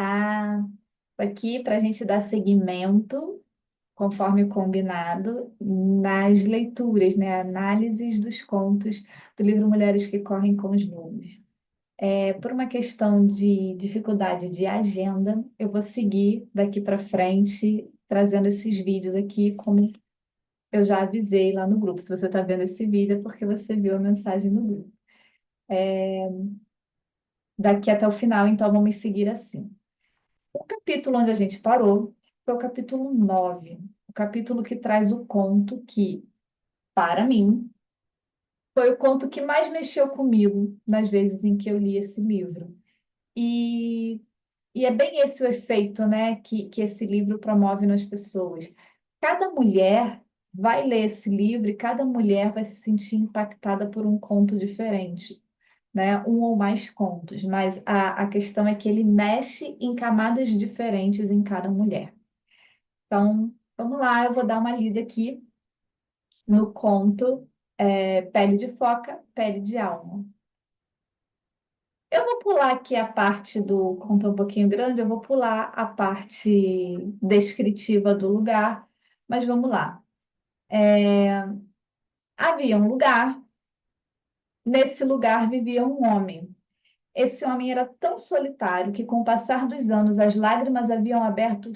Ah, aqui para a gente dar seguimento, conforme combinado, nas leituras, né? Análises dos contos do livro Mulheres que Correm com os Lobos. Por uma questão de dificuldade de agenda, eu vou seguir daqui para frente, trazendo esses vídeos aqui, como eu já avisei lá no grupo. Se você está vendo esse vídeo, é porque você viu a mensagem no grupo. Daqui até o final, então, vamos seguir assim. O capítulo onde a gente parou foi o capítulo 9, o capítulo que traz o conto que, para mim, foi o conto que mais mexeu comigo nas vezes em que eu li esse livro. E, e é bem esse o efeito, né, que esse livro promove nas pessoas. Cada mulher vai ler esse livro e cada mulher vai se sentir impactada por um conto diferente, né? Um ou mais contos, mas a questão é que ele mexe em camadas diferentes em cada mulher. Então, vamos lá, eu vou dar uma lida aqui no conto Pele de Foca, Pele de Alma. Eu vou pular aqui a parte do conto um pouquinho grande, eu vou pular a parte descritiva do lugar, mas vamos lá. Havia um lugar, nesse lugar vivia um homem. Esse homem era tão solitário que, com o passar dos anos, as lágrimas haviam aberto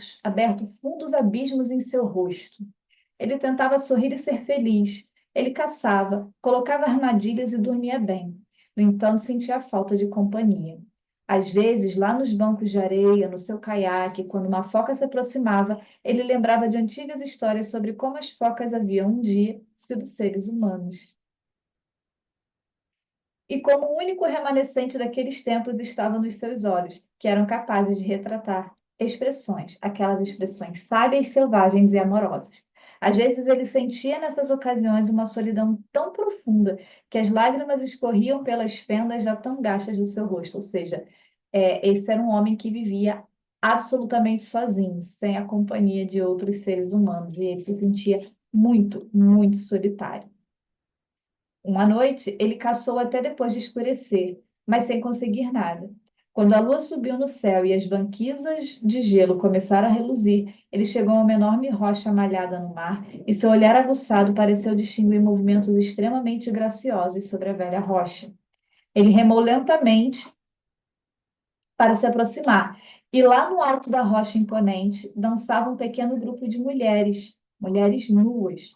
fundos abismos em seu rosto. Ele tentava sorrir e ser feliz. Ele caçava, colocava armadilhas e dormia bem. No entanto, sentia falta de companhia. Às vezes, lá nos bancos de areia, no seu caiaque, quando uma foca se aproximava, ele lembrava de antigas histórias sobre como as focas haviam um dia sido seres humanos. E como o único remanescente daqueles tempos estava nos seus olhos, que eram capazes de retratar expressões, aquelas expressões sábias, selvagens e amorosas. Às vezes ele sentia nessas ocasiões uma solidão tão profunda que as lágrimas escorriam pelas fendas já tão gastas do seu rosto. Ou seja, esse era um homem que vivia absolutamente sozinho, sem a companhia de outros seres humanos, e ele se sentia muito, muito solitário. Uma noite, ele caçou até depois de escurecer, mas sem conseguir nada. Quando a lua subiu no céu e as banquisas de gelo começaram a reluzir, ele chegou a uma enorme rocha malhada no mar e seu olhar aguçado pareceu distinguir movimentos extremamente graciosos sobre a velha rocha. Ele remou lentamente para se aproximar, e lá no alto da rocha imponente dançava um pequeno grupo de mulheres, mulheres nuas.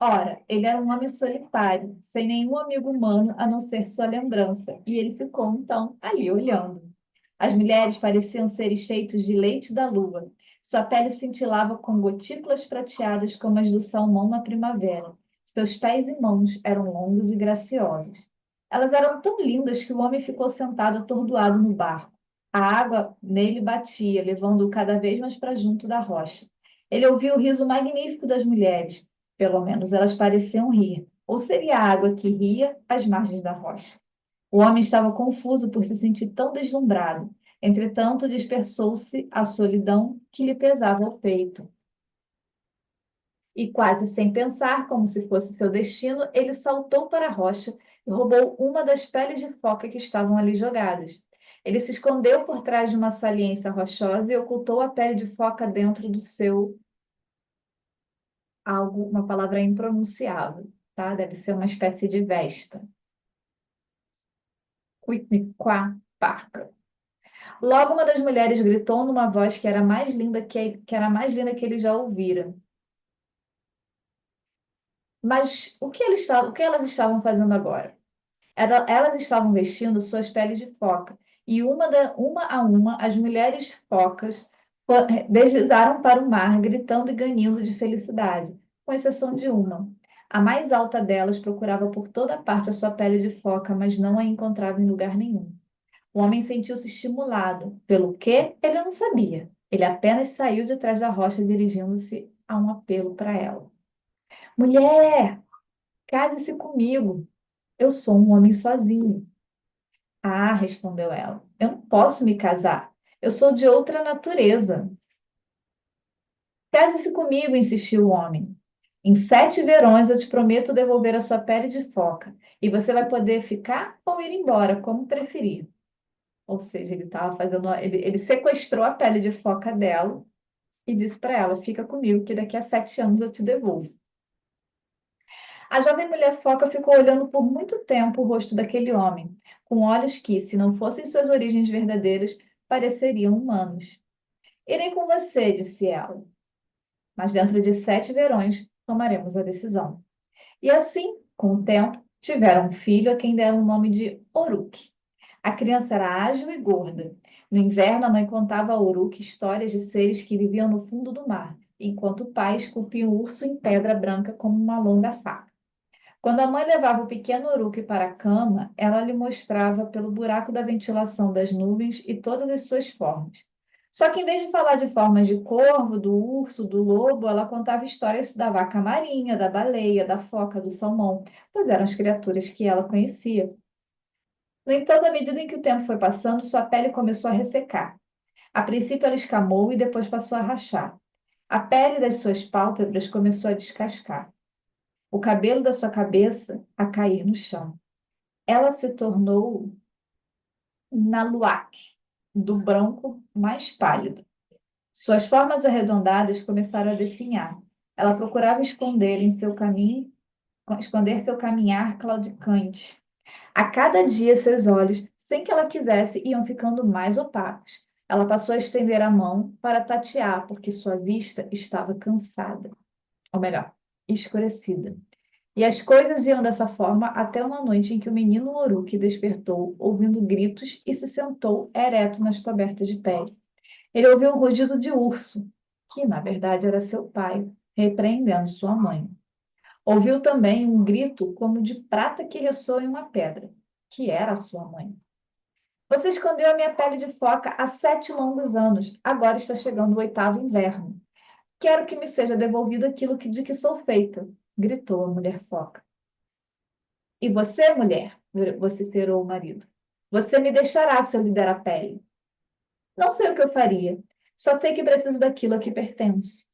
Ora, ele era um homem solitário, sem nenhum amigo humano a não ser sua lembrança, e ele ficou então ali olhando. As mulheres pareciam seres feitos de leite da lua. Sua pele cintilava com gotículas prateadas como as do salmão na primavera. Seus pés e mãos eram longos e graciosos. Elas eram tão lindas que o homem ficou sentado atordoado no barco. A água nele batia, levando-o cada vez mais para junto da rocha. Ele ouvia o riso magnífico das mulheres. Pelo menos elas pareciam rir. Ou seria a água que ria às margens da rocha? O homem estava confuso por se sentir tão deslumbrado. Entretanto, dispersou-se a solidão que lhe pesava o peito. E quase sem pensar, como se fosse seu destino, ele saltou para a rocha e roubou uma das peles de foca que estavam ali jogadas. Ele se escondeu por trás de uma saliência rochosa e ocultou a pele de foca dentro do seu algo, uma palavra impronunciável, tá? Deve ser uma espécie de vesta. Cuitniquá parca. Logo uma das mulheres gritou numa voz que era mais linda que era a mais linda que ele já ouvira. Mas o que elas estavam fazendo agora? Elas estavam vestindo suas peles de foca, e uma a uma as mulheres focas deslizaram para o mar, gritando e ganindo de felicidade, com exceção de uma. A mais alta delas procurava por toda parte a sua pele de foca, mas não a encontrava em lugar nenhum. O homem sentiu-se estimulado. Pelo quê? Ele não sabia. Ele apenas saiu de trás da rocha, dirigindo-se a um apelo para ela. Mulher, case-se comigo. Eu sou um homem sozinho. Ah, respondeu ela, eu não posso me casar. Eu sou de outra natureza. Case-se comigo, insistiu o homem. Em 7 verões eu te prometo devolver a sua pele de foca, e você vai poder ficar ou ir embora, como preferir. Ou seja, ele estava fazendo, ele sequestrou a pele de foca dela e disse para ela: fica comigo, que daqui a 7 anos eu te devolvo. A jovem mulher foca ficou olhando por muito tempo o rosto daquele homem, com olhos que, se não fossem suas origens verdadeiras, pareceriam humanos. Irei com você, disse ela, mas dentro de 7 verões tomaremos a decisão. E assim, com o tempo, tiveram um filho a quem deram o nome de Oruk. A criança era ágil e gorda. No inverno, a mãe contava a Uruk histórias de seres que viviam no fundo do mar, enquanto o pai esculpia um urso em pedra branca como uma longa faca. Quando a mãe levava o pequeno Uruk para a cama, ela lhe mostrava pelo buraco da ventilação das nuvens e todas as suas formas. Só que, em vez de falar de formas de corvo, do urso, do lobo, ela contava histórias da vaca marinha, da baleia, da foca, do salmão, pois eram as criaturas que ela conhecia. No entanto, à medida em que o tempo foi passando, sua pele começou a ressecar. A princípio, ela escamou e depois passou a rachar. A pele das suas pálpebras começou a descascar. O cabelo da sua cabeça a cair no chão. Ela se tornou Naluak, do branco mais pálido. Suas formas arredondadas começaram a definhar. Ela procurava esconder seu caminhar claudicante. A cada dia, seus olhos, sem que ela quisesse, iam ficando mais opacos. Ela passou a estender a mão para tatear, porque sua vista estava cansada, ou melhor, escurecida. E as coisas iam dessa forma até uma noite em que o menino Uruk despertou, ouvindo gritos, e se sentou ereto nas cobertas de pele. Ele ouviu um rugido de urso, que na verdade era seu pai, repreendendo sua mãe. Ouviu também um grito como de prata que ressoa em uma pedra, que era sua mãe. Você escondeu a minha pele de foca há 7 longos anos. Agora está chegando o 8º inverno. Quero que me seja devolvido aquilo de que sou feita, gritou a mulher foca. E você, mulher, vociferou o marido, você me deixará se eu lhe der a pele. Não sei o que eu faria. Só sei que preciso daquilo a que pertenço.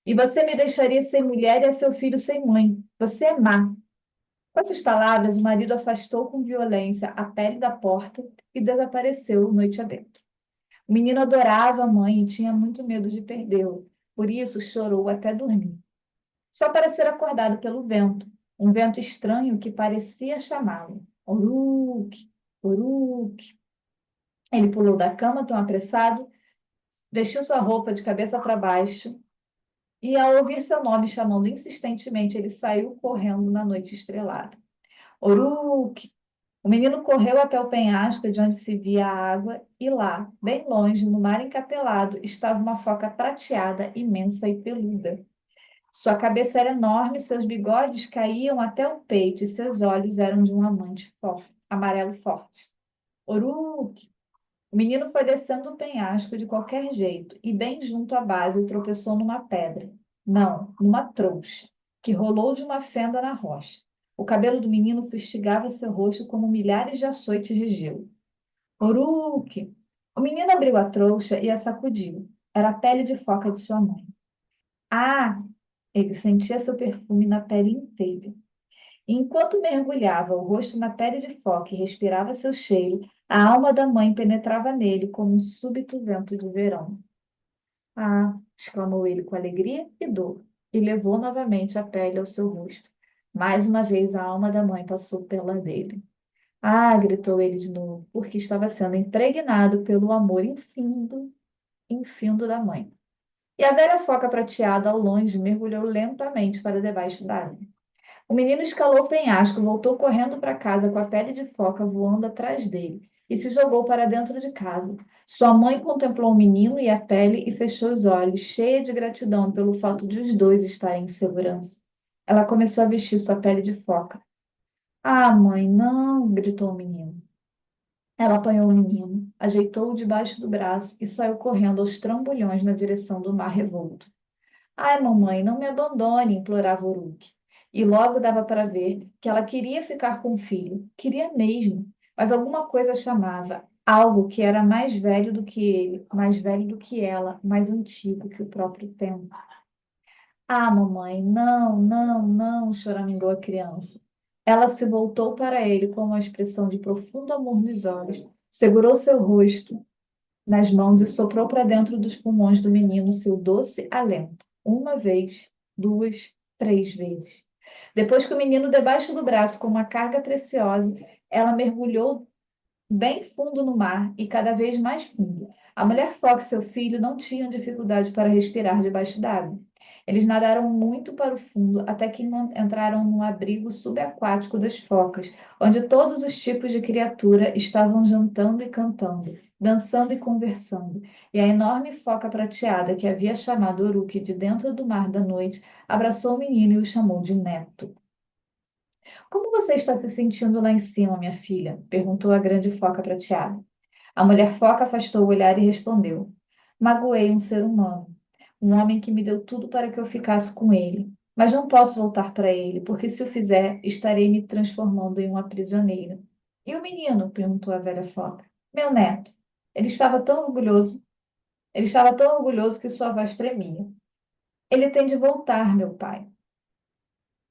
E você me deixaria sem mulher e a seu filho sem mãe. Você é má. Com essas palavras, o marido afastou com violência a pele da porta e desapareceu noite adentro. O menino adorava a mãe e tinha muito medo de perdê-la, por isso chorou até dormir. Só para ser acordado pelo vento, um vento estranho que parecia chamá-lo. Uruk, Uruk. Ele pulou da cama tão apressado, vestiu sua roupa de cabeça para baixo e, ao ouvir seu nome chamando insistentemente, ele saiu correndo na noite estrelada. Uruk! O menino correu até o penhasco de onde se via a água e lá, bem longe, no mar encapelado, estava uma foca prateada, imensa e peluda. Sua cabeça era enorme, seus bigodes caíam até o peito e seus olhos eram de um amante forte, amarelo forte. Uruk! O menino foi descendo o penhasco de qualquer jeito e, bem junto à base, tropeçou numa pedra. Não, numa trouxa, que rolou de uma fenda na rocha. O cabelo do menino fustigava seu rosto como milhares de açoites de gelo. Uruk! O menino abriu a trouxa e a sacudiu. Era a pele de foca de sua mãe. Ah! Ele sentia seu perfume na pele inteira. E enquanto mergulhava o rosto na pele de foca e respirava seu cheiro, a alma da mãe penetrava nele como um súbito vento de verão. Ah! Exclamou ele com alegria e dor, e levou novamente a pele ao seu rosto. Mais uma vez a alma da mãe passou pela dele. Ah! Gritou ele de novo, porque estava sendo impregnado pelo amor infindo, infindo da mãe. E a velha foca prateada ao longe mergulhou lentamente para debaixo d'água. O menino escalou o penhasco, voltou correndo para casa com a pele de foca voando atrás dele e se jogou para dentro de casa. Sua mãe contemplou o menino e a pele e fechou os olhos, cheia de gratidão pelo fato de os dois estarem em segurança. Ela começou a vestir sua pele de foca. Ah, mãe, não! Gritou o menino. Ela apanhou o menino, ajeitou-o debaixo do braço e saiu correndo aos trambolhões na direção do mar revolto. Ai, mamãe, não me abandone, implorava Uruk. E logo dava para ver que ela queria ficar com o filho, queria mesmo, mas alguma coisa chamava, algo que era mais velho do que ele, mais velho do que ela, mais antigo que o próprio tempo. Ah, mamãe, não, não, não, choramingou a criança. Ela se voltou para ele com uma expressão de profundo amor nos olhos, Segurou seu rosto nas mãos e soprou para dentro dos pulmões do menino seu doce alento. Uma vez, duas, três vezes. Depois que o menino debaixo do braço com uma carga preciosa, ela mergulhou bem fundo no mar e cada vez mais fundo. A mulher foca e seu filho não tinham dificuldade para respirar debaixo d'água. Eles nadaram muito para o fundo até que entraram no abrigo subaquático das focas, onde todos os tipos de criatura estavam jantando e cantando, dançando e conversando. E a enorme foca prateada que havia chamado Uruk de dentro do mar da noite abraçou o menino e o chamou de neto. Como você está se sentindo lá em cima, minha filha? Perguntou a grande foca prateada. A mulher foca afastou o olhar e respondeu: Magoei um ser humano, um homem que me deu tudo para que eu ficasse com ele. Mas não posso voltar para ele, porque se o fizer, estarei me transformando em uma prisioneira. E o menino? Perguntou a velha foca. Meu neto. Ele estava tão orgulhoso, ele estava tão orgulhoso que sua voz tremia. Ele tem de voltar, meu pai.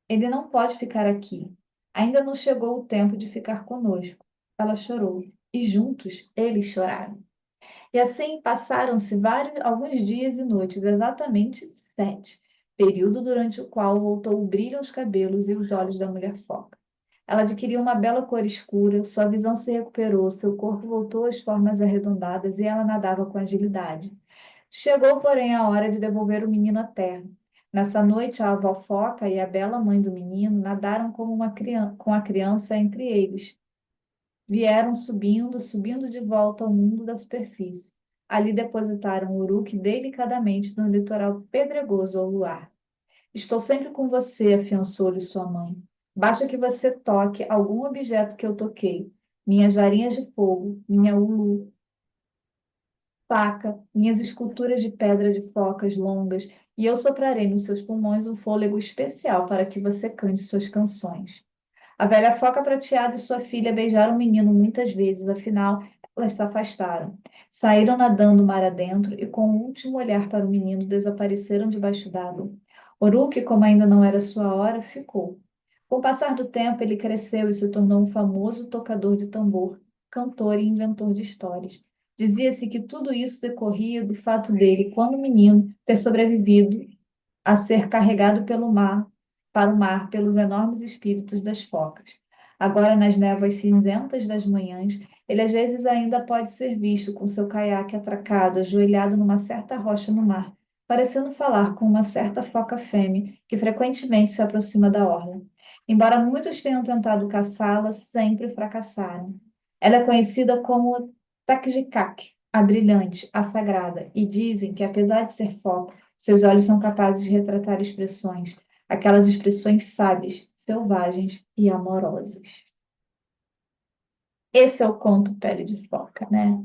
Ele não pode ficar aqui. Ainda não chegou o tempo de ficar conosco. Ela chorou, e juntos eles choraram. E assim passaram-se alguns dias e noites, exatamente 7, período durante o qual voltou o brilho aos cabelos e os olhos da mulher foca. Ela adquiriu uma bela cor escura, sua visão se recuperou, seu corpo voltou às formas arredondadas e ela nadava com agilidade. Chegou, porém, a hora de devolver o menino à terra. Nessa noite, a avó foca e a bela mãe do menino nadaram como com a criança entre eles. Vieram subindo, subindo de volta ao mundo da superfície. Ali depositaram o Uruk delicadamente no litoral pedregoso ao luar. Estou sempre com você, afiançou-lhe sua mãe. Basta que você toque algum objeto que eu toquei. Minhas varinhas de fogo, minha ulu, faca, minhas esculturas de pedra de focas longas, e eu soprarei nos seus pulmões um fôlego especial para que você cante suas canções. A velha foca prateada e sua filha beijaram o menino muitas vezes, afinal, elas se afastaram. Saíram nadando mar adentro e, com o último olhar para o menino, desapareceram debaixo d'água. Uruk, como ainda não era sua hora, ficou. Com o passar do tempo, ele cresceu e se tornou um famoso tocador de tambor, cantor e inventor de histórias. Dizia-se que tudo isso decorria do fato dele, quando menino, ter sobrevivido a ser carregado pelo mar, para o mar pelos enormes espíritos das focas. Agora, nas névoas cinzentas das manhãs, ele às vezes ainda pode ser visto com seu caiaque atracado, ajoelhado numa certa rocha no mar, parecendo falar com uma certa foca fêmea que frequentemente se aproxima da orla. Embora muitos tenham tentado caçá-la, sempre fracassaram. Ela é conhecida como Takjikak, a brilhante, a sagrada, e dizem que, apesar de ser foca, seus olhos são capazes de retratar expressões, aquelas expressões sábias, selvagens e amorosas. Esse é o conto Pele de Foca, né?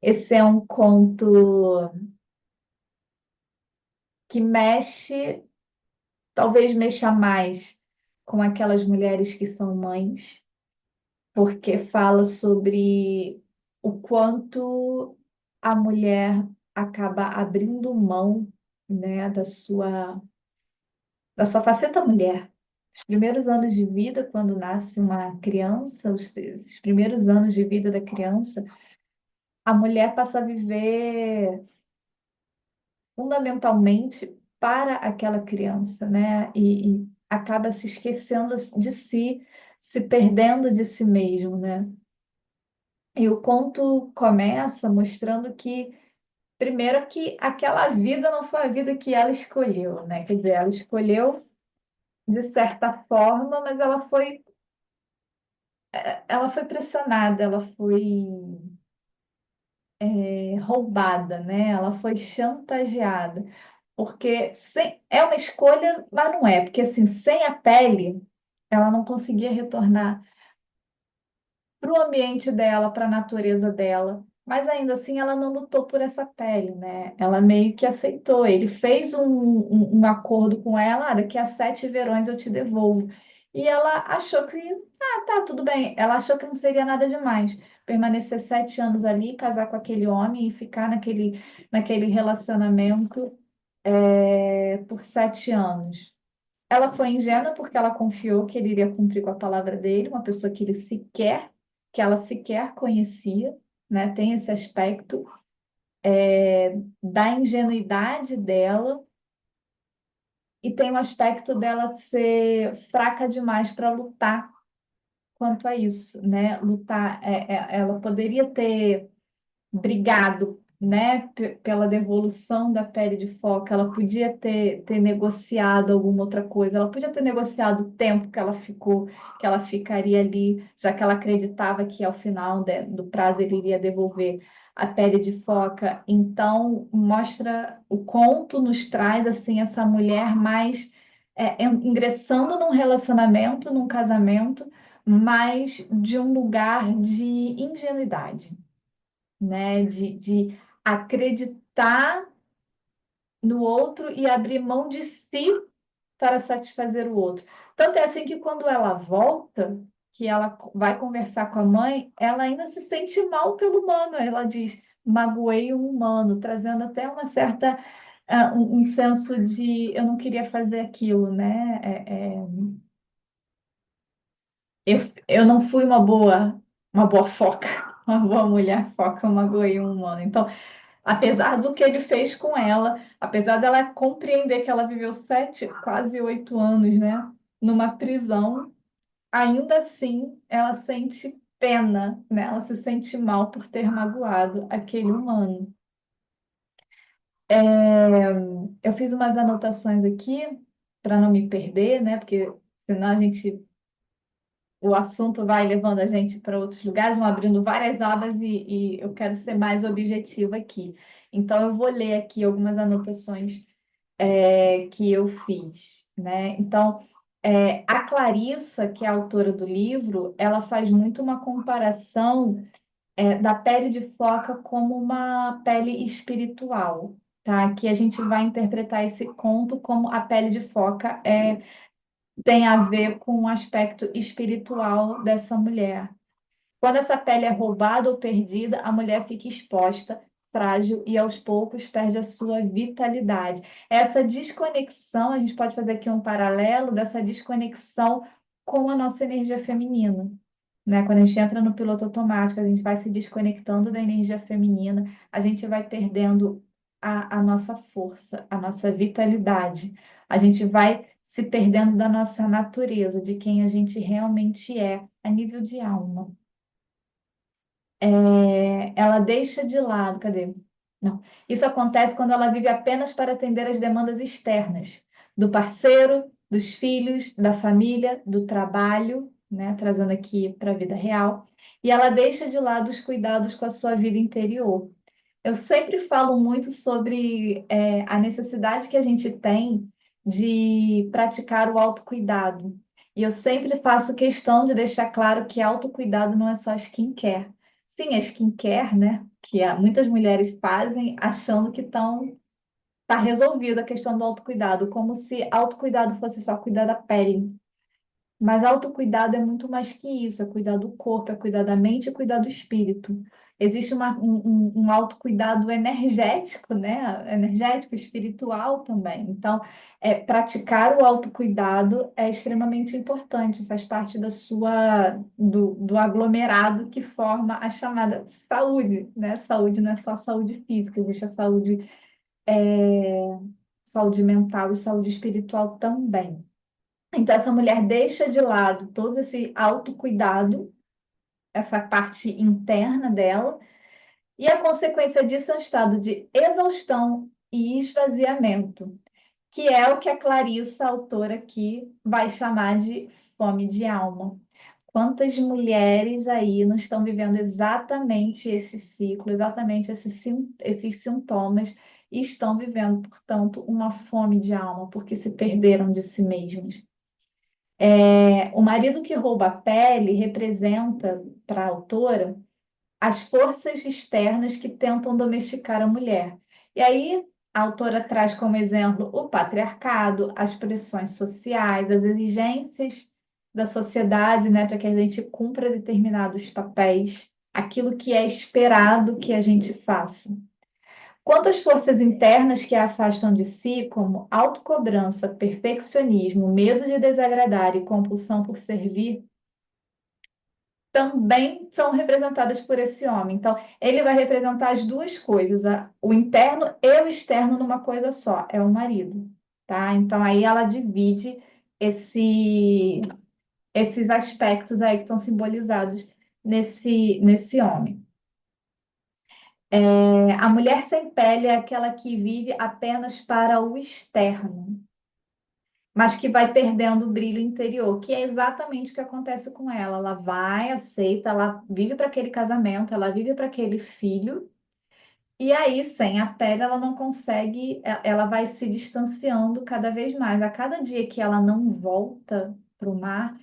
Esse é um conto que mexe, talvez mexa mais com aquelas mulheres que são mães, porque fala sobre o quanto a mulher acaba abrindo mão, né, da sua faceta mulher. Os primeiros anos de vida, quando nasce uma criança, esses primeiros anos de vida da criança, a mulher passa a viver fundamentalmente para aquela criança, né? E acaba se esquecendo de si, se perdendo de si mesmo, né? E o conto começa mostrando que, primeiro, que aquela vida não foi a vida que ela escolheu, né? Quer dizer, ela escolheu de certa forma, mas ela foi pressionada, ela foi roubada, né? Ela foi chantageada, porque é uma escolha, mas não é, porque assim, sem a pele, ela não conseguia retornar para o ambiente dela, para a natureza dela. Mas ainda assim, ela não lutou por essa pele, né? Ela meio que aceitou. Ele fez um acordo com ela: daqui a 7 verões eu te devolvo. E ela achou que, tá, tudo bem. Ela achou que não seria nada demais permanecer 7 anos ali, casar com aquele homem e ficar naquele relacionamento por 7 anos. Ela foi ingênua porque ela confiou que ele iria cumprir com a palavra dele, uma pessoa que ela sequer conhecia. né? Tem esse aspecto da ingenuidade dela e tem o aspecto dela ser fraca demais para lutar quanto a isso, né? Lutar, ela poderia ter brigado, né, pela devolução da pele de foca, ela podia ter negociado alguma outra coisa, ela podia ter negociado o tempo que ela ficou, que ela ficaria ali, já que ela acreditava que ao final do prazo ele iria devolver a pele de foca. Então, mostra, o conto nos traz assim essa mulher mais ingressando num relacionamento, num casamento, mas de um lugar de ingenuidade, né? De acreditar no outro e abrir mão de si para satisfazer o outro. Tanto é assim que quando ela volta, que ela vai conversar com a mãe, ela ainda se sente mal pelo humano. Ela diz, magoei um humano, trazendo até uma certa um senso de eu não queria fazer aquilo, né? Eu não fui uma boa foca, uma boa mulher foca, eu magoei um humano. Então, apesar do que ele fez com ela, apesar dela compreender que ela viveu 7, quase 8 anos, né, numa prisão, ainda assim ela sente pena, né? Ela se sente mal por ter magoado aquele humano. Eu fiz umas anotações aqui para não me perder, né? Porque senão o assunto vai levando a gente para outros lugares, vão abrindo várias abas e eu quero ser mais objetiva aqui. Então, eu vou ler aqui algumas anotações que eu fiz, né? Então, a Clarissa, que é a autora do livro, ela faz muito uma comparação da pele de foca como uma pele espiritual, tá? Que a gente vai interpretar esse conto como a pele de foca tem a ver com o aspecto espiritual dessa mulher. Quando essa pele é roubada ou perdida, a mulher fica exposta, frágil e aos poucos perde a sua vitalidade. Essa desconexão, a gente pode fazer aqui um paralelo dessa desconexão com a nossa energia feminina, né? Quando a gente entra no piloto automático, a gente vai se desconectando da energia feminina, a gente vai perdendo a nossa força, a nossa vitalidade, a gente vai se perdendo da nossa natureza, de quem a gente realmente é, a nível de alma. Ela deixa de lado, cadê? Não. Isso acontece quando ela vive apenas para atender às demandas externas do parceiro, dos filhos, da família, do trabalho, né? Trazendo aqui para a vida real. E ela deixa de lado os cuidados com a sua vida interior. Eu sempre falo muito sobre a necessidade que a gente tem de praticar o autocuidado. E eu sempre faço questão de deixar claro que autocuidado não é só skincare. Sim, é skincare, né? Que muitas mulheres fazem achando que tá resolvida a questão do autocuidado, como se autocuidado fosse só cuidar da pele. Mas autocuidado é muito mais que isso, é cuidar do corpo, é cuidar da mente e cuidar do espírito. Existe um autocuidado energético, né? Energético, espiritual também. Então, praticar o autocuidado é extremamente importante, faz parte do aglomerado que forma a chamada saúde, né? Saúde não é só saúde física, existe a saúde mental e saúde espiritual também. Então, essa mulher deixa de lado todo esse autocuidado, essa parte interna dela, e a consequência disso é um estado de exaustão e esvaziamento, que é o que a Clarissa, a autora aqui, vai chamar de fome de alma. Quantas mulheres aí não estão vivendo exatamente esse ciclo, exatamente esses sintomas, e estão vivendo, portanto, uma fome de alma, porque se perderam de si mesmos. O marido que rouba a pele representa, para a autora, as forças externas que tentam domesticar a mulher. E aí, a autora traz como exemplo o patriarcado, as pressões sociais, as exigências da sociedade, né, para que a gente cumpra determinados papéis, aquilo que é esperado que a gente faça. Quanto às forças internas que a afastam de si, como autocobrança, perfeccionismo, medo de desagradar e compulsão por servir, também são representadas por esse homem. Então, ele vai representar as duas coisas, o interno e o externo numa coisa só, é o marido, tá? Então, aí ela divide esse, esses aspectos aí que estão simbolizados nesse homem. A mulher sem pele é aquela que vive apenas para o externo, mas que vai perdendo o brilho interior, que é exatamente o que acontece com ela. Ela vai, aceita, ela vive para aquele casamento, ela vive para aquele filho, e aí, sem a pele, ela não consegue, ela vai se distanciando cada vez mais. A cada dia que ela não volta para o mar,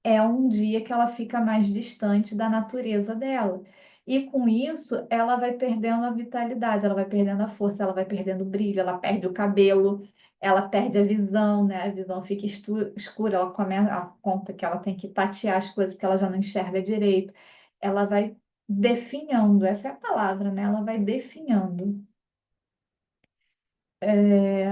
é um dia que ela fica mais distante da natureza dela. E com isso, ela vai perdendo a vitalidade, ela vai perdendo a força, ela vai perdendo o brilho, ela perde o cabelo, ela perde a visão, né? A visão fica escura, ela começa, ela conta que ela tem que tatear as coisas porque ela já não enxerga direito. Ela vai definhando, essa é a palavra, né? Ela vai definhando. É,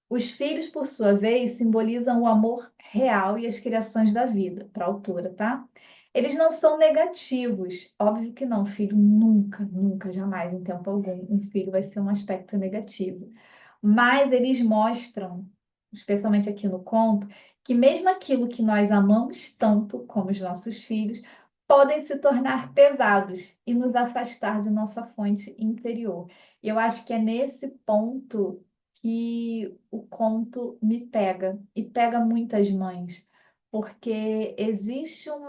Os filhos, por sua vez, simbolizam o amor real e as criações da vida, para a autora, tá? Eles não são negativos, óbvio que não, filho nunca, nunca, jamais, em tempo algum, um filho vai ser um aspecto negativo. Mas eles mostram, especialmente aqui no conto, que mesmo aquilo que nós amamos tanto, como os nossos filhos, podem se tornar pesados e nos afastar de nossa fonte interior. E eu acho que é nesse ponto que o conto me pega e pega muitas mães, porque existe um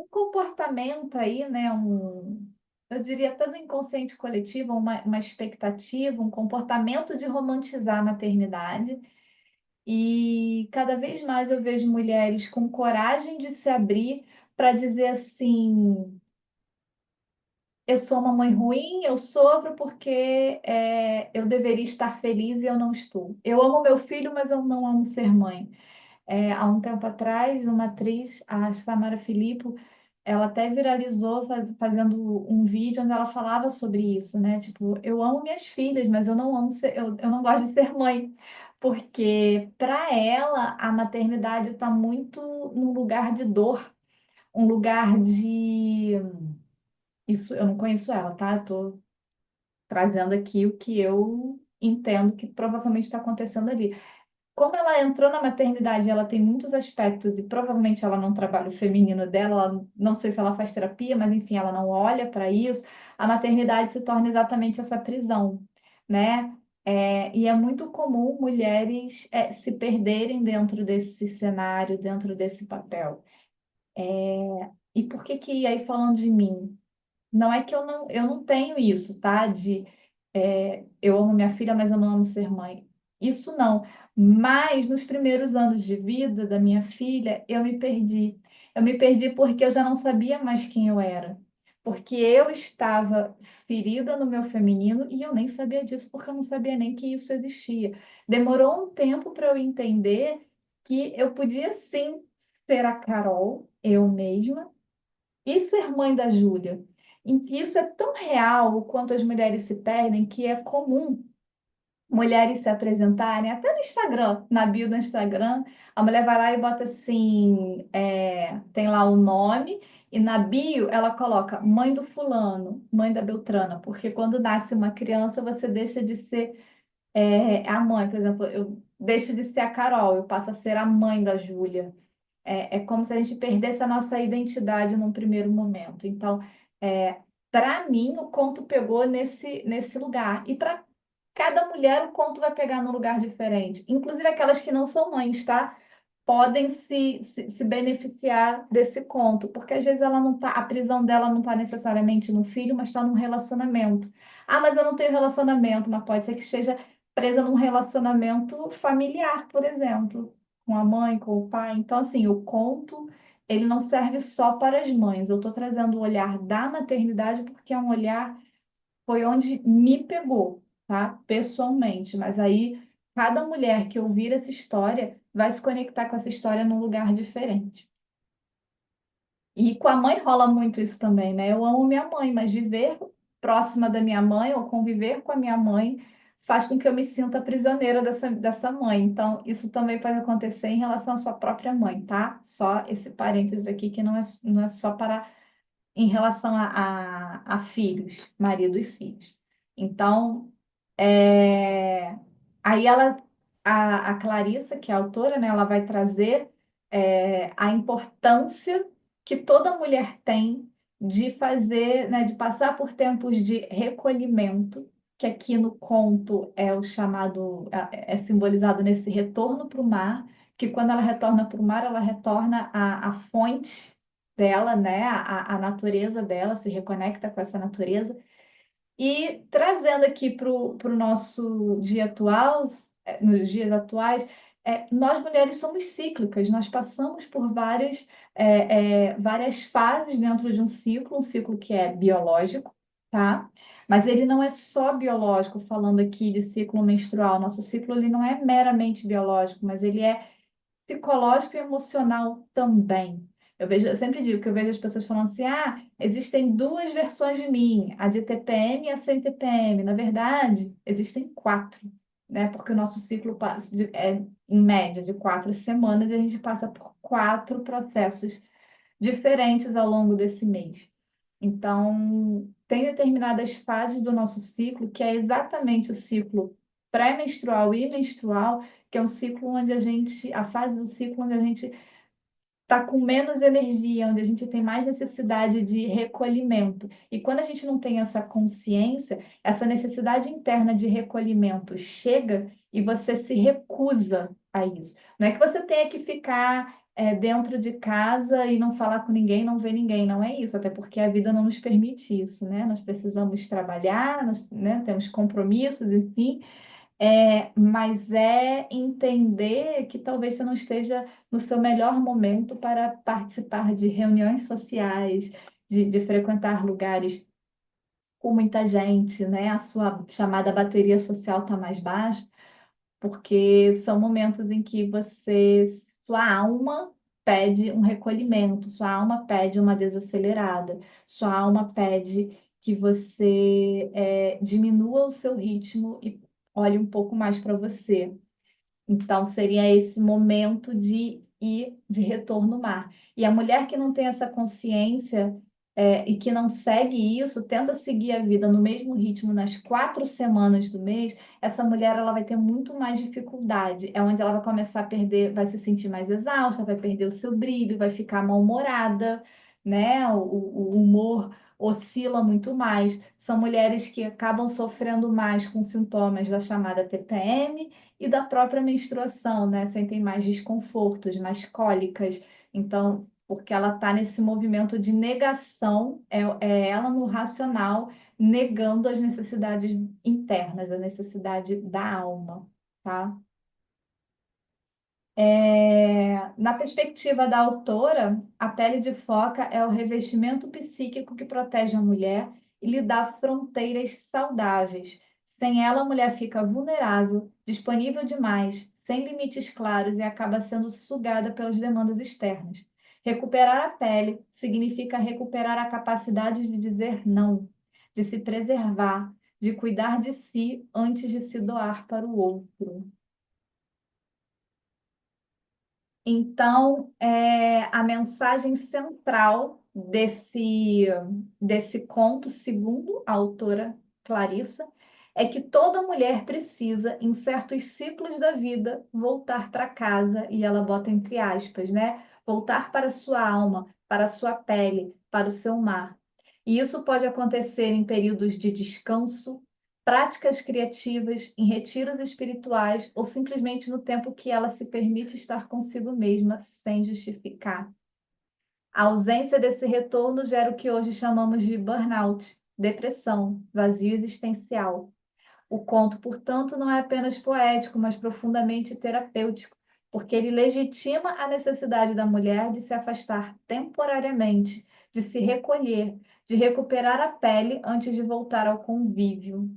comportamento aí, né? Eu diria até do inconsciente coletivo, uma expectativa, um comportamento de romantizar a maternidade. E cada vez mais eu vejo mulheres com coragem de se abrir para dizer assim: eu sou uma mãe ruim, eu sofro porque eu deveria estar feliz e eu não estou. Eu amo meu filho, mas eu não amo ser mãe. Há um tempo atrás, uma atriz, a Samara Filippo, ela até viralizou fazendo um vídeo onde ela falava sobre isso, né? Tipo, eu amo minhas filhas, mas eu não amo eu não gosto de ser mãe. Porque para ela a maternidade está muito num lugar de dor, um lugar de. Isso, eu não conheço ela, tá? Eu tô trazendo aqui o que eu entendo que provavelmente está acontecendo ali. Como ela entrou na maternidade, ela tem muitos aspectos e provavelmente ela não trabalha o feminino dela, não sei se ela faz terapia, mas enfim, ela não olha para isso. A maternidade se torna exatamente essa prisão, né? E é muito comum mulheres se perderem dentro desse cenário, dentro desse papel. E por que que, aí falando de mim, não é que eu não tenho isso, tá? Eu amo minha filha, mas eu não amo ser mãe. Isso não. Mas nos primeiros anos de vida da minha filha, eu me perdi. Eu me perdi porque eu já não sabia mais quem eu era. Porque eu estava ferida no meu feminino e eu nem sabia disso, porque eu não sabia nem que isso existia. Demorou um tempo para eu entender que eu podia sim ser a Carol, eu mesma, e ser mãe da Júlia. E isso é tão real o quanto as mulheres se perdem que é comum mulheres se apresentarem, até no Instagram, na bio do Instagram, a mulher vai lá e bota assim, tem lá o nome, e na bio ela coloca mãe do fulano, mãe da Beltrana, porque quando nasce uma criança, você deixa de ser a mãe, por exemplo, eu deixo de ser a Carol, eu passo a ser a mãe da Júlia. É como se a gente perdesse a nossa identidade num primeiro momento. Então, para mim, o conto pegou nesse lugar. E para cada mulher, o conto vai pegar num lugar diferente. Inclusive aquelas que não são mães, tá? Podem se beneficiar desse conto, porque às vezes ela não tá, a prisão dela não está necessariamente no filho, mas está num relacionamento. Ah, mas eu não tenho relacionamento, mas pode ser que esteja presa num relacionamento familiar, por exemplo, com a mãe, com o pai. Então, assim, o conto, ele não serve só para as mães. Eu estou trazendo o olhar da maternidade porque é um olhar, foi onde me pegou, tá? Pessoalmente. Mas aí, cada mulher que ouvir essa história vai se conectar com essa história num lugar diferente. E com a mãe rola muito isso também, né? Eu amo minha mãe, mas viver próxima da minha mãe ou conviver com a minha mãe faz com que eu me sinta prisioneira dessa mãe. Então, isso também pode acontecer em relação à sua própria mãe, tá? Só esse parênteses aqui que não é só para em relação a filhos, marido e filhos. Então, é, aí a Clarissa, que é a autora, né, ela vai trazer a importância que toda mulher tem de fazer, né, de passar por tempos de recolhimento, que aqui no conto é o chamado, é simbolizado nesse retorno para o mar, que quando ela retorna para o mar, ela retorna à fonte dela, né, a natureza dela, se reconecta com essa natureza e trazendo aqui para o nosso dia atual, nos dias atuais, nós mulheres somos cíclicas, nós passamos por várias fases dentro de um ciclo que é biológico, tá? Mas ele não é só biológico, falando aqui de ciclo menstrual. Nosso ciclo ele não é meramente biológico, mas ele é psicológico e emocional também. Eu sempre digo que eu vejo as pessoas falando assim: ah, existem duas versões de mim, a de TPM e a sem TPM. Na verdade, existem quatro, né? Porque o nosso ciclo é, em média, de 4 semanas, e a gente passa por quatro processos diferentes ao longo desse mês. Então, tem determinadas fases do nosso ciclo, que é exatamente o ciclo pré-menstrual e menstrual, que é um ciclo onde a fase do ciclo onde a gente está com menos energia, onde a gente tem mais necessidade de recolhimento. E quando a gente não tem essa consciência, essa necessidade interna de recolhimento chega e você se recusa a isso. Não é que você tenha que ficar dentro de casa e não falar com ninguém, não ver ninguém, não é isso, até porque a vida não nos permite isso, né? Nós precisamos trabalhar, né, temos compromissos, enfim, mas é entender que talvez você não esteja no seu melhor momento para participar de reuniões sociais, de frequentar lugares com muita gente, né? A sua chamada bateria social está mais baixa, porque são momentos em que sua alma pede um recolhimento, sua alma pede uma desacelerada, sua alma pede que você diminua o seu ritmo e olhe um pouco mais para você. Então, seria esse momento de ir de retorno ao mar. E a mulher que não tem essa consciência, e que não segue isso, tenta seguir a vida no mesmo ritmo nas 4 semanas do mês, essa mulher ela vai ter muito mais dificuldade. É onde ela vai começar a perder, vai se sentir mais exausta, vai perder o seu brilho, vai ficar mal-humorada, né? O humor oscila muito mais. São mulheres que acabam sofrendo mais com sintomas da chamada TPM e da própria menstruação, né? Sentem mais desconfortos, mais cólicas. Então, porque ela está nesse movimento de negação, é ela no racional negando as necessidades internas, a necessidade da alma, tá? Na perspectiva da autora, a pele de foca é o revestimento psíquico que protege a mulher e lhe dá fronteiras saudáveis. Sem ela, a mulher fica vulnerável, disponível demais, sem limites claros e acaba sendo sugada pelas demandas externas. Recuperar a pele significa recuperar a capacidade de dizer não, de se preservar, de cuidar de si antes de se doar para o outro. Então, a mensagem central desse conto, segundo a autora Clarissa, é que toda mulher precisa, em certos ciclos da vida, voltar para casa, e ela bota entre aspas, né? Voltar para a sua alma, para a sua pele, para o seu mar. E isso pode acontecer em períodos de descanso, práticas criativas, em retiros espirituais ou simplesmente no tempo que ela se permite estar consigo mesma sem justificar. A ausência desse retorno gera o que hoje chamamos de burnout, depressão, vazio existencial. O conto, portanto, não é apenas poético, mas profundamente terapêutico, porque ele legitima a necessidade da mulher de se afastar temporariamente, de se recolher, de recuperar a pele antes de voltar ao convívio.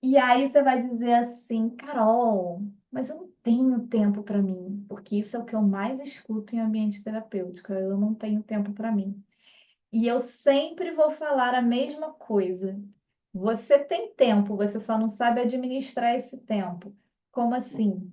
E aí você vai dizer assim, Carol, mas eu não tenho tempo para mim, porque isso é o que eu mais escuto em ambiente terapêutico, eu não tenho tempo para mim. E eu sempre vou falar a mesma coisa. Você tem tempo, você só não sabe administrar esse tempo. Como assim?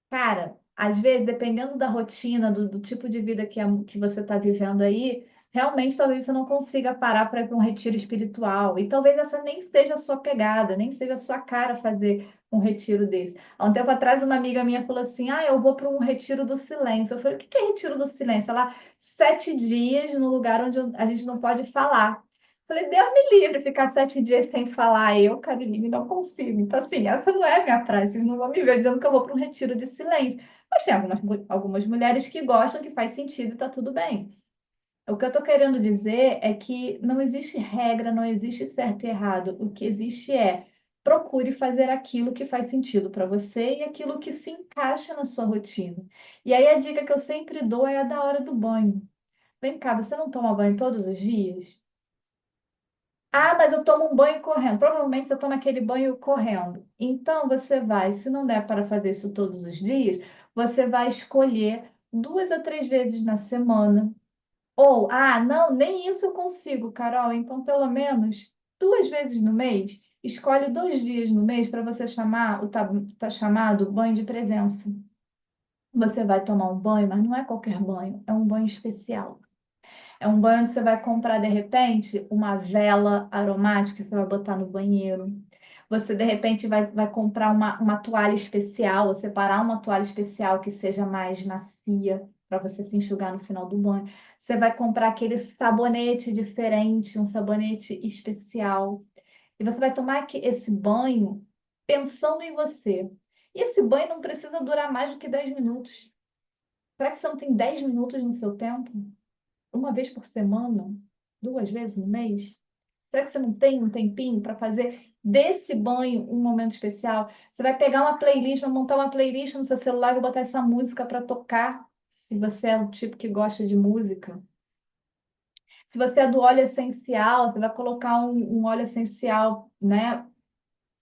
Cara, às vezes, dependendo da rotina, do tipo de vida que você está vivendo aí, realmente talvez você não consiga parar para ir para um retiro espiritual. E talvez essa nem seja a sua pegada, nem seja a sua cara fazer um retiro desse. Há um tempo atrás, uma amiga minha falou assim: Ah, eu vou para um retiro do silêncio. Eu falei: O que que é retiro do silêncio? Ela, 7 dias no lugar onde a gente não pode falar. Falei, Deus me livre ficar 7 dias sem falar. Eu, Caroline, não consigo. Então, assim, essa não é a minha praia. Vocês não vão me ver dizendo que eu vou para um retiro de silêncio. Mas tem algumas mulheres que gostam, que faz sentido e tá tudo bem. O que eu estou querendo dizer é que não existe regra, não existe certo e errado. O que existe é procure fazer aquilo que faz sentido para você e aquilo que se encaixa na sua rotina. E aí a dica que eu sempre dou é a da hora do banho. Vem cá, você não toma banho todos os dias? Ah, mas eu tomo um banho correndo. Provavelmente você toma aquele banho correndo. Então você vai, se não der para fazer isso todos os dias, você vai escolher 2 a 3 vezes na semana. Ou, não, nem isso eu consigo, Carol. Então, pelo menos 2 vezes no mês, escolhe 2 dias no mês para você chamar tá chamado banho de presença. Você vai tomar um banho, mas não é qualquer banho, é um banho especial. É um banho onde você vai comprar, de repente, uma vela aromática que você vai botar no banheiro. Você, de repente, vai comprar uma toalha especial, ou separar uma toalha especial que seja mais macia, para você se enxugar no final do banho. Você vai comprar aquele sabonete diferente, um sabonete especial. E você vai tomar esse banho pensando em você. E esse banho não precisa durar mais do que 10 minutos. Será que você não tem 10 minutos no seu tempo? Uma vez por semana, 2 vezes no mês? Será que você não tem um tempinho para fazer desse banho um momento especial? Você vai pegar uma playlist, vai montar uma playlist no seu celular e vai botar essa música para tocar, se você é o tipo que gosta de música. Se você é do óleo essencial, você vai colocar um óleo essencial, né,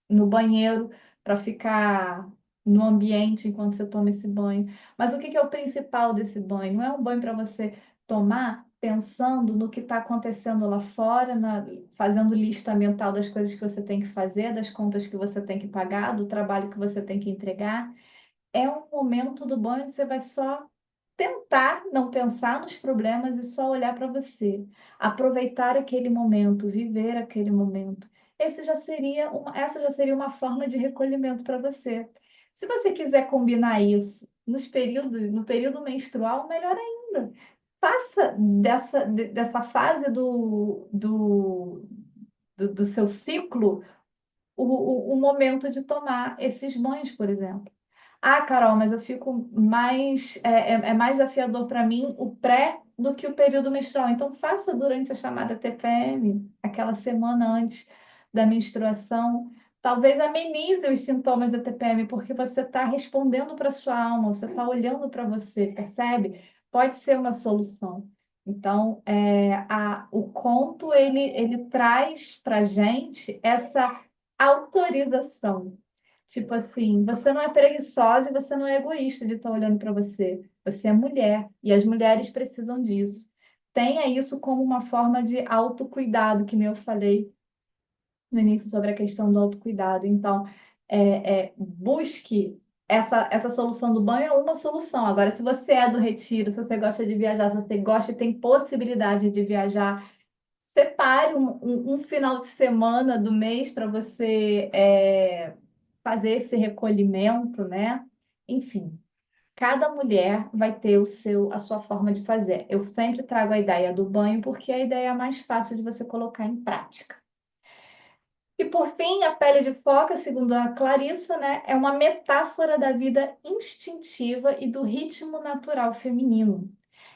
no banheiro para ficar no ambiente enquanto você toma esse banho. Mas o que que é o principal desse banho? Não é um banho para você tomar pensando no que está acontecendo lá fora, fazendo lista mental das coisas que você tem que fazer, das contas que você tem que pagar, do trabalho que você tem que entregar. É um momento do banho onde você vai só tentar não pensar nos problemas e só olhar para você, aproveitar aquele momento, viver aquele momento. Essa já seria uma forma de recolhimento para você. Se você quiser combinar isso no período menstrual, melhor ainda. Faça dessa fase do seu ciclo o momento de tomar esses banhos, por exemplo. Ah, Carol, mas eu fico mais. É mais desafiador para mim o pré do que o período menstrual. Então, faça durante a chamada TPM, aquela semana antes da menstruação. Talvez amenize os sintomas da TPM, porque você está respondendo para sua alma, você está olhando para você, percebe? Pode ser uma solução. Então, o conto ele traz para gente essa autorização. Tipo assim, você não é preguiçosa e você não é egoísta de estar olhando para você. Você é mulher e as mulheres precisam disso. Tenha isso como uma forma de autocuidado, que nem eu falei no início sobre a questão do autocuidado. Então, busque essa solução do banho é uma solução. Agora, se você é do retiro, se você gosta de viajar, se você gosta e tem possibilidade de viajar, separe um final de semana do mês para você fazer esse recolhimento, né? Enfim, cada mulher vai ter a sua forma de fazer. Eu sempre trago a ideia do banho porque é a ideia mais fácil de você colocar em prática. E por fim, a pele de foca, segundo a Clarissa, né, é uma metáfora da vida instintiva e do ritmo natural feminino.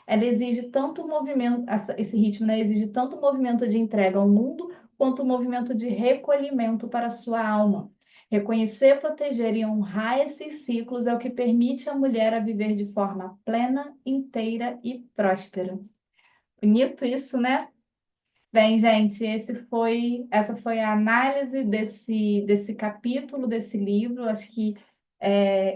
Ela exige tanto movimento, esse ritmo, né, exige tanto movimento de entrega ao mundo quanto movimento de recolhimento para a sua alma. Reconhecer, proteger e honrar esses ciclos é o que permite à mulher a viver de forma plena, inteira e próspera. Bonito isso, né? Bem, gente, essa foi a análise desse capítulo, desse livro.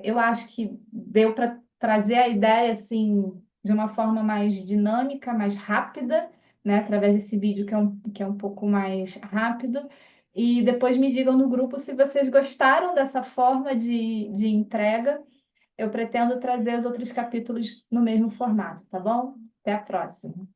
Eu acho que deu para trazer a ideia assim de uma forma mais dinâmica, mais rápida, né? Através desse vídeo que é um pouco mais rápido. E depois me digam no grupo se vocês gostaram dessa forma de entrega. Eu pretendo trazer os outros capítulos no mesmo formato, tá bom? Até a próxima.